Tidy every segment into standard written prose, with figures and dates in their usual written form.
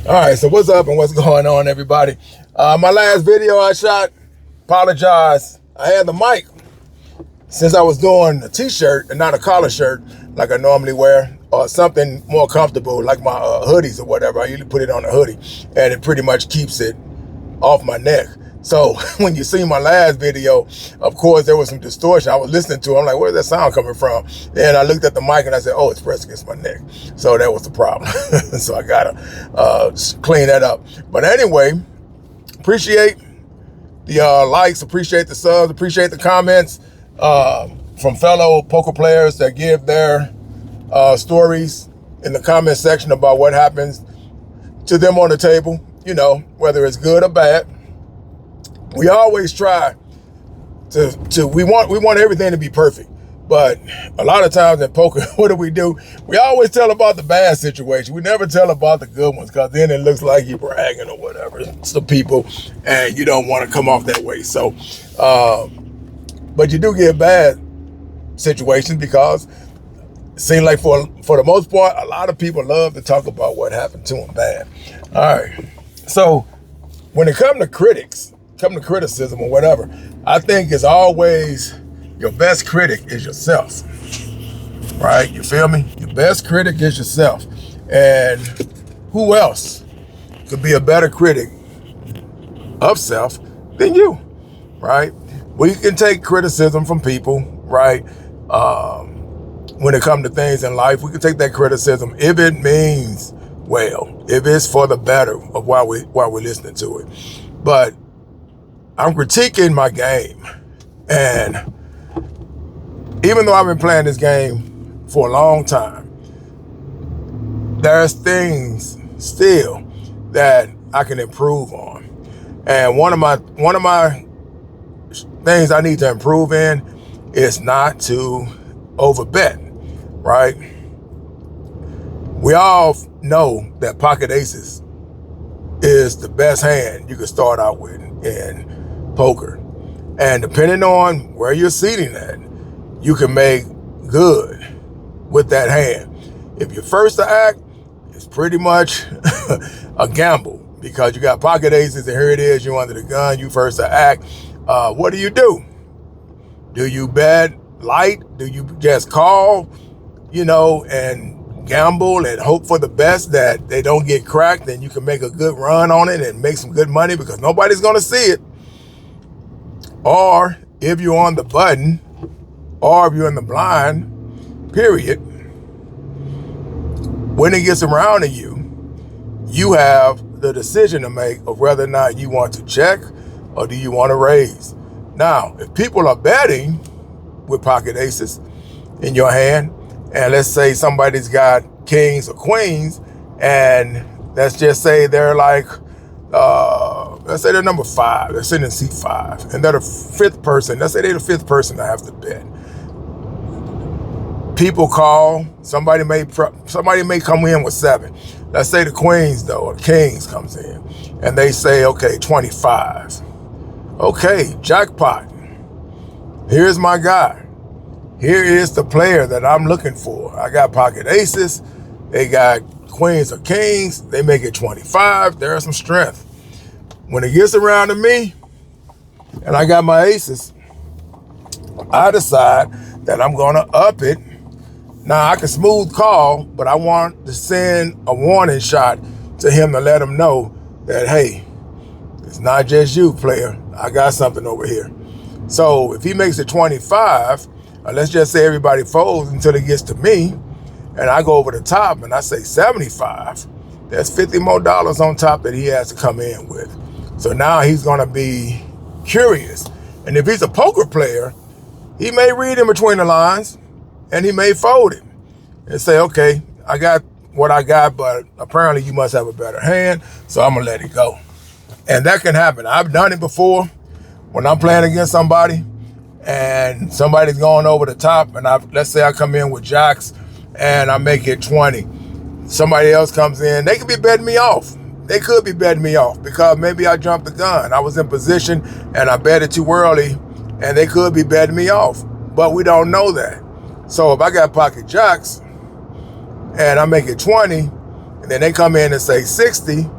All right, so what's up and what's going on, everybody? My last video I shot, apologize. I had the mic since I was doing a t-shirt and not a collar shirt like I normally wear, or something more comfortable like my hoodies or whatever. I usually put it on a hoodie and it pretty much keeps it off my neck. So when you see my last video, of course, there was some distortion. I was listening to it. I'm like, where's that sound coming from? And I looked at the mic and I said, oh, it's pressed against my neck. So that was the problem. So I got to clean that up. But anyway, appreciate the likes, appreciate the subs, appreciate the comments from fellow poker players that give their stories in the comment section about what happens to them on the table, you know, whether it's good or bad. We always try to we want everything to be perfect, but a lot of times in poker, what do? We always tell about the bad situation. We never tell about the good ones, because then it looks like you're bragging or whatever to people, and you don't want to come off that way. So, but you do get bad situations, because it seems like for the most part, a lot of people love to talk about what happened to them bad. All right, so when it comes to criticism or whatever, I think it's always your best critic is yourself, right? You feel me? Your best critic is yourself. And who else could be a better critic of self than you, right? We can take criticism from people, right? When it comes to things in life, we can take that criticism if it means well, if it's for the better of why we're listening to it. But I'm critiquing my game, and even though I've been playing this game for a long time, there's things still that I can improve on. And one of my things I need to improve in is not to overbet, right? We all know that pocket aces is the best hand you can start out with in poker, and depending on where you're seating at, you can make good with that hand. If you're first to act, it's pretty much a gamble, because you got pocket aces and here it is, you're under the gun, you first to act. What do? Do you bet light? Do you just call, you know, and gamble and hope for the best that they don't get cracked and you can make a good run on it and make some good money because nobody's going to see it? Or if you're on the button, or if you're in the blind, period, when it gets around to you, you have the decision to make of whether or not you want to check or do you want to raise. Now, if people are betting with pocket aces in your hand, and let's say somebody's got kings or queens, and let's just say they're like, let's say they're number 5, they're sitting in seat 5, and they're the 5th person. Let's say they're the 5th person to have to bet. People call, somebody may come in with 7. Let's say the queens though, or kings comes in, and they say, okay, 25. Okay, jackpot. Here's my guy. Here is the player that I'm looking for. I got pocket aces. They got queens or kings. They make it 25. There's some strength. When it gets around to me, and I got my aces, I decide that I'm going to up it. Now, I can smooth call, but I want to send a warning shot to him to let him know that, hey, it's not just you, player. I got something over here. So if he makes it 25, let's just say everybody folds until it gets to me, and I go over the top and I say 75, there's $50 more on top that he has to come in with. So now he's going to be curious. And if he's a poker player, he may read in between the lines and he may fold it and say, okay, I got what I got, but apparently you must have a better hand, so I'm going to let it go. And that can happen. I've done it before when I'm playing against somebody and somebody's going over the top, and let's say I come in with jacks and I make it 20. Somebody else comes in, they could be betting me off. They could be betting me off because maybe I jumped the gun. I was in position and I bet it too early, and they could be betting me off. But we don't know that. So if I got pocket jacks and I make it 20, and and then they come in and say 60,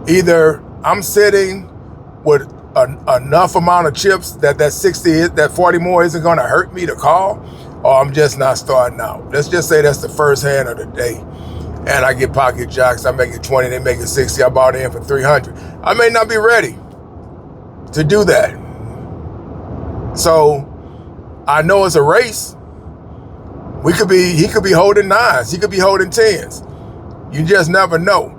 either I'm sitting with enough amount of chips that 60, that 40 more isn't going to hurt me to call, or I'm just not starting out. Let's just say that's the first hand of the day, and I get pocket jacks. I make it 20, they make it 60. I bought in for 300. I may not be ready to do that. So I know it's a race. He could be holding 9s. He could be holding 10s. You just never know.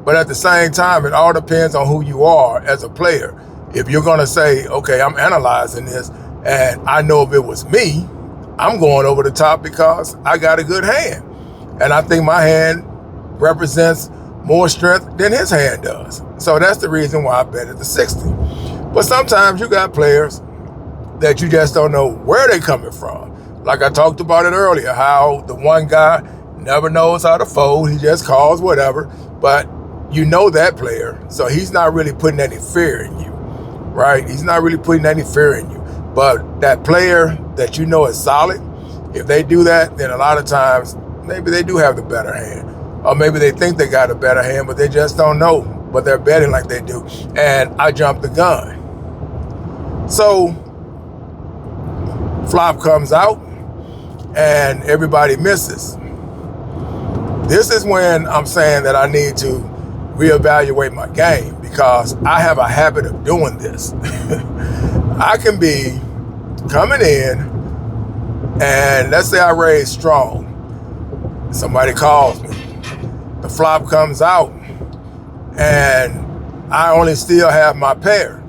But at the same time, it all depends on who you are as a player. If you're going to say, okay, I'm analyzing this, and I know if it was me, I'm going over the top because I got a good hand. And I think my hand represents more strength than his hand does. So that's the reason why I bet at the 60. But sometimes you got players that you just don't know where they're coming from. Like I talked about it earlier, how the one guy never knows how to fold. He just calls whatever. But you know that player, so he's not really putting any fear in you, right? He's not really putting any fear in you. But that player that you know is solid, if they do that, then a lot of times, maybe they do have the better hand. Or maybe they think they got a better hand, but they just don't know. But they're betting like they do. And I jumped the gun. So, flop comes out, and everybody misses. This is when I'm saying that I need to reevaluate my game, because I have a habit of doing this. I can be coming in, and let's say I raise strong. Somebody calls me. The flop comes out, and I only still have my pair.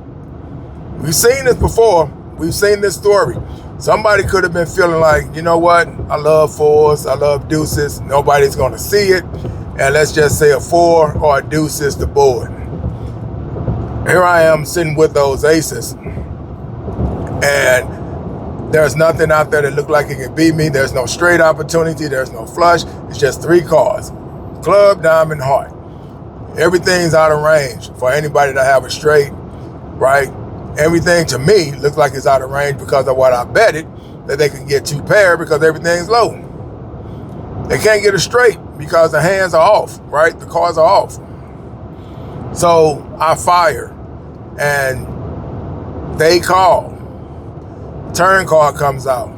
We've seen this before. We've seen this story. Somebody could have been feeling like, you know what? I love 4s. I love deuces. Nobody's going to see it. And let's just say a 4 or a deuce is the board. Here I am sitting with those aces. And there's nothing out there that look like it can beat me. There's no straight opportunity. There's no flush. It's just 3 cards. Club, diamond, heart. Everything's out of range for anybody to have a straight, right? Everything to me looks like it's out of range because of what I betted, that they can get 2 pair because everything's low. They can't get a straight because the hands are off, right? The cards are off. So I fire, and they call. Turn card comes out.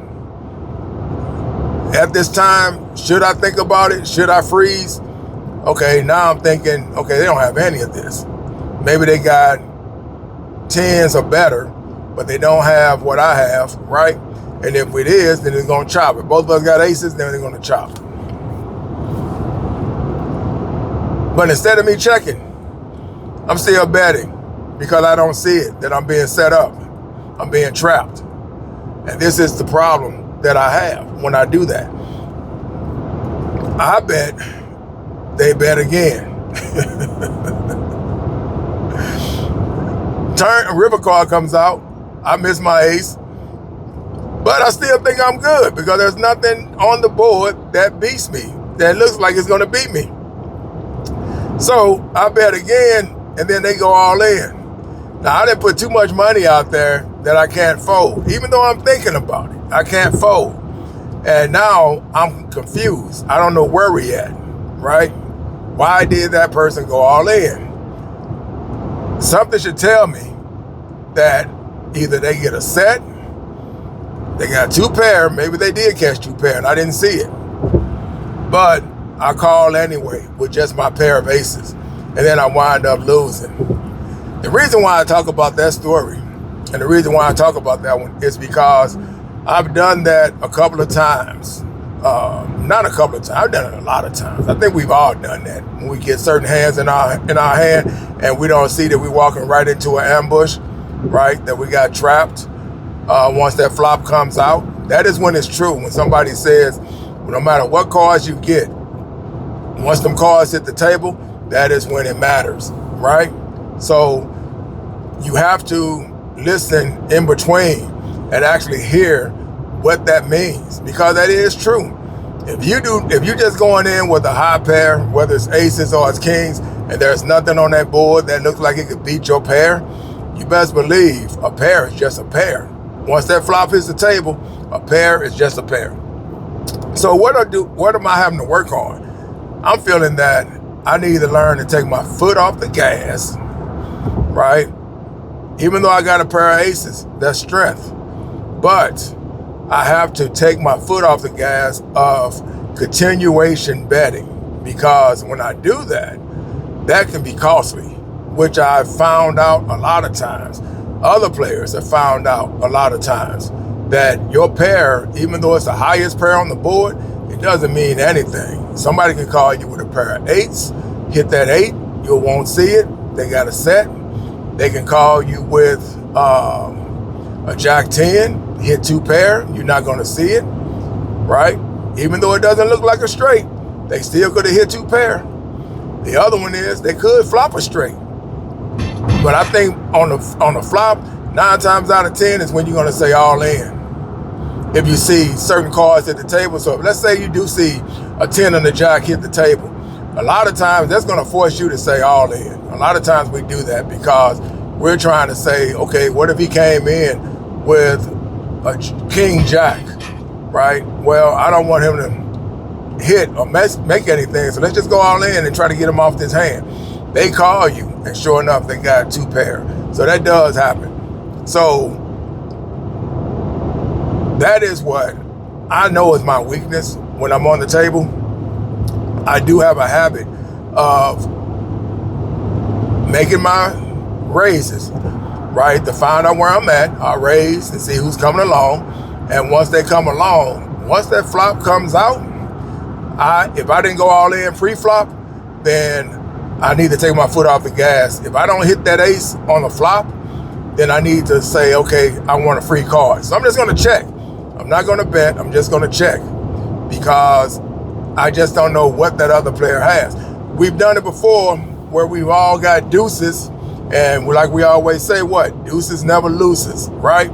At this time, should I think about it? Should I freeze? Okay, now I'm thinking, okay, they don't have any of this. Maybe they got 10s or better, but they don't have what I have, right? And if it is, then they're going to chop it. Both of us got aces, then they're going to chop. But instead of me checking, I'm still betting because I don't see it, that I'm being set up. I'm being trapped. And this is the problem that I have when I do that. I bet they bet again. Turn river card comes out. I miss my ace, but I still think I'm good because there's nothing on the board that beats me, that looks like it's going to beat me. So I bet again, and then they go all in. Now I didn't put too much money out there that I can't fold, even though I'm thinking about it. I can't fold, and now I'm confused. I don't know where we at, right? Why did that person go all in? Something should tell me that either they get a set, they got 2 pair, maybe they did catch 2 pair and I didn't see it. But I call anyway with just my pair of aces, and then I wind up losing. The reason why I talk about that story, and the reason why I talk about that one, is because I've done that a couple of times. Not a couple of times, I've done it a lot of times. I think we've all done that. When we get certain hands in our hand and we don't see that we're walking right into an ambush, right? That we got trapped. Once that flop comes out, that is when it's true. When somebody says, well, no matter what cards you get, once them cards hit the table, that is when it matters, right? So you have to listen in between and actually hear what that means, because that is true. If you just going in with a high pair, whether it's aces or it's kings, and there's nothing on that board that looks like it could beat your pair, you best believe a pair is just a pair. Once that flop hits the table, a pair is just a pair. So what am I having to work on? I'm feeling that I need to learn to take my foot off the gas, right? Even though I got a pair of aces, that's strength. But I have to take my foot off the gas of continuation betting, because when I do that, that can be costly, which I've found out a lot of times. Other players have found out a lot of times that your pair, even though it's the highest pair on the board, it doesn't mean anything. Somebody can call you with a pair of eights, hit that 8, you won't see it, they got a set. They can call you with a Jack 10, hit 2 pair, you're not gonna see it, right? Even though it doesn't look like a straight, they still could have hit 2 pair. The other one is they could flop a straight. But I think on the flop, 9 times out of 10 is when you're gonna say all in. If you see certain cards at the table. So if, let's say you do see a 10 and a Jack hit the table, a lot of times that's gonna force you to say all in. A lot of times we do that because we're trying to say, okay, what if he came in with a King Jack, right? Well, I don't want him to hit or make anything, so let's just go all in and try to get him off this hand. They call you, and sure enough, they got 2 pair. So that does happen. So that is what I know is my weakness when I'm on the table. I do have a habit of making my raises, right? To find out where I'm at, I'll raise and see who's coming along. And once they come along, once that flop comes out, if I didn't go all in pre-flop, then I need to take my foot off the gas. If I don't hit that ace on the flop, then I need to say, okay, I want a free card. So I'm just gonna check. I'm not gonna bet, I'm just gonna check, because I just don't know what that other player has. We've done it before where we've all got deuces, and like we always say, what? Deuces never loses, right?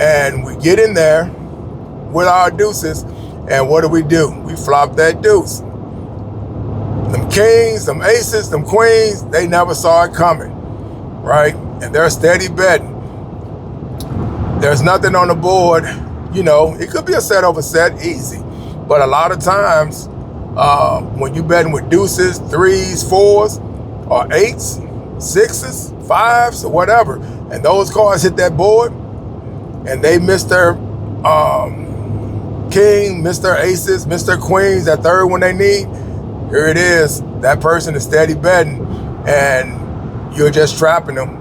And we get in there with our deuces, and what do? We flop that deuce. Them kings, them aces, them queens, they never saw it coming, right? And they're steady betting. There's nothing on the board, you know, it could be a set over set, easy. But a lot of times, when you betting with deuces, 3s, 4s, or 8s, 6s, 5s, or whatever, and those cards hit that board, and they miss their king, miss their aces, miss their queens, that third one they need, here it is. That person is steady betting, and you're just trapping them,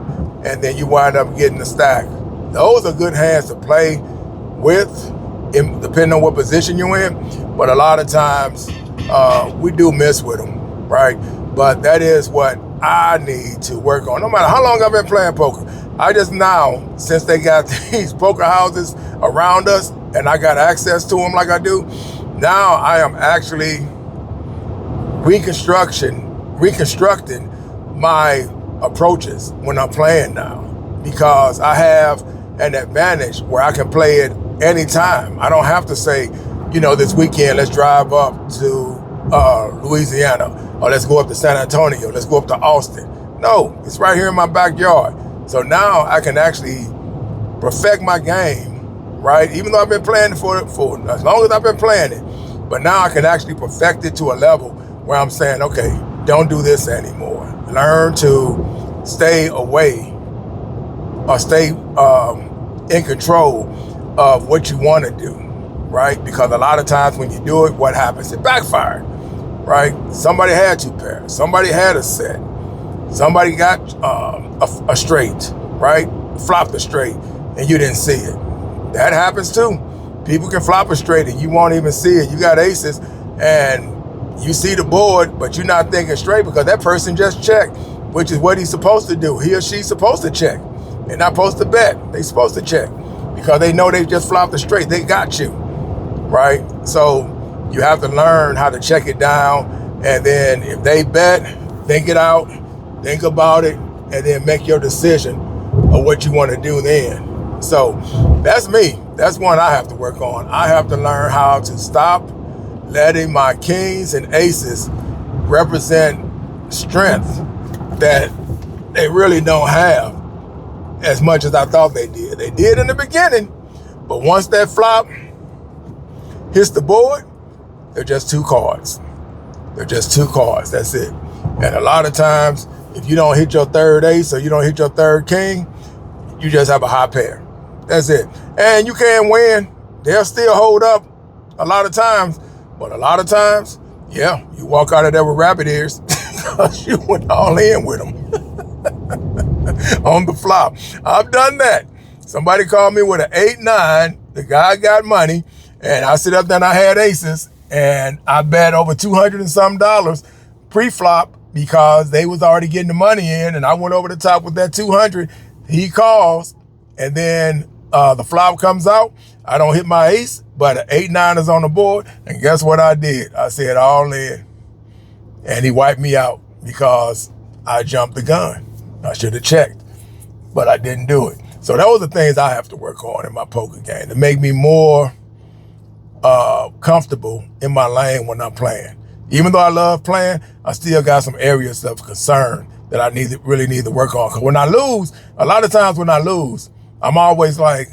and then you wind up getting the stack. Those are good hands to play with, depending on what position you're in. But a lot of times, we do miss with them, right? But that is what I need to work on. No matter how long I've been playing poker, I just now, since they got these poker houses around us, and I got access to them like I do, now I am actually reconstructing my approaches when I'm playing now, because I have an advantage where I can play it anytime. I don't have to say, you know, this weekend, let's drive up to Louisiana, or let's go up to San Antonio, let's go up to Austin. No, it's right here in my backyard. So now I can actually perfect my game, right? Even though I've been playing it for as long as I've been playing it, but now I can actually perfect it to a level where I'm saying, okay, don't do this anymore. Learn to stay away, or stay in control of what you want to do, right? Because a lot of times when you do it, what happens? It backfired, right? Somebody had 2 pairs. Somebody had a set. Somebody got a straight, right? Flopped a straight, and you didn't see it. That happens too. People can flop a straight and you won't even see it. You got aces, and you see the board, but you're not thinking straight because that person just checked, which is what he's supposed to do. He or she's supposed to check. They're not supposed to bet. They're supposed to check because they know they just flopped a straight. They got you, right? So you have to learn how to check it down, and then if they bet, think it out, think about it, and then make your decision of what you want to do then. So that's me. That's one I have to work on. I have to learn how to stop letting my kings and aces represent strength that they really don't have as much as I thought they did. They did in the beginning, but once that flop hits the board, they're just 2 cards. They're just 2 cards, that's it. And a lot of times, if you don't hit your third ace or you don't hit your third king, you just have a high pair. That's it. And you can win. They'll still hold up a lot of times. But a lot of times, yeah, you walk out of there with rabbit ears because you went all in with them on the flop. I've done that. Somebody called me with an 8-9. The guy got money, and I sit up there and I had aces, and I bet over $200 and something pre-flop because they was already getting the money in, and I went over the top with that 200. He calls, and then the flop comes out. I don't hit my ace, but an 8-9 is on the board, and guess what I did? I said all in, and he wiped me out because I jumped the gun. I should have checked, but I didn't do it. So those are the things I have to work on in my poker game to make me more comfortable in my lane when I'm playing. Even though I love playing, I still got some areas of concern that I really need to work on. Because when I lose, a lot of times when I lose, I'm always like,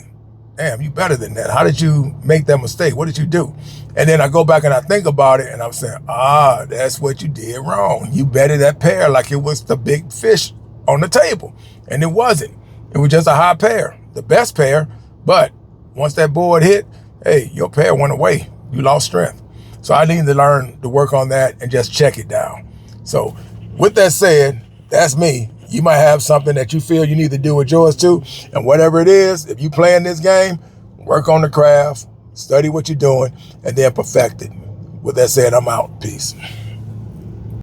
damn, you better than that. How did you make that mistake? What did you do? And then I go back and I think about it, and I'm saying, that's what you did wrong. You betted that pair like it was the big fish on the table. And it wasn't. It was just a high pair, the best pair. But once that board hit, hey, your pair went away. You lost strength. So I need to learn to work on that and just check it down. So with that said, that's me. You might have something that you feel you need to do with yours too. And whatever it is, if you play in this game, work on the craft, study what you're doing, and then perfect it. With that said, I'm out. Peace.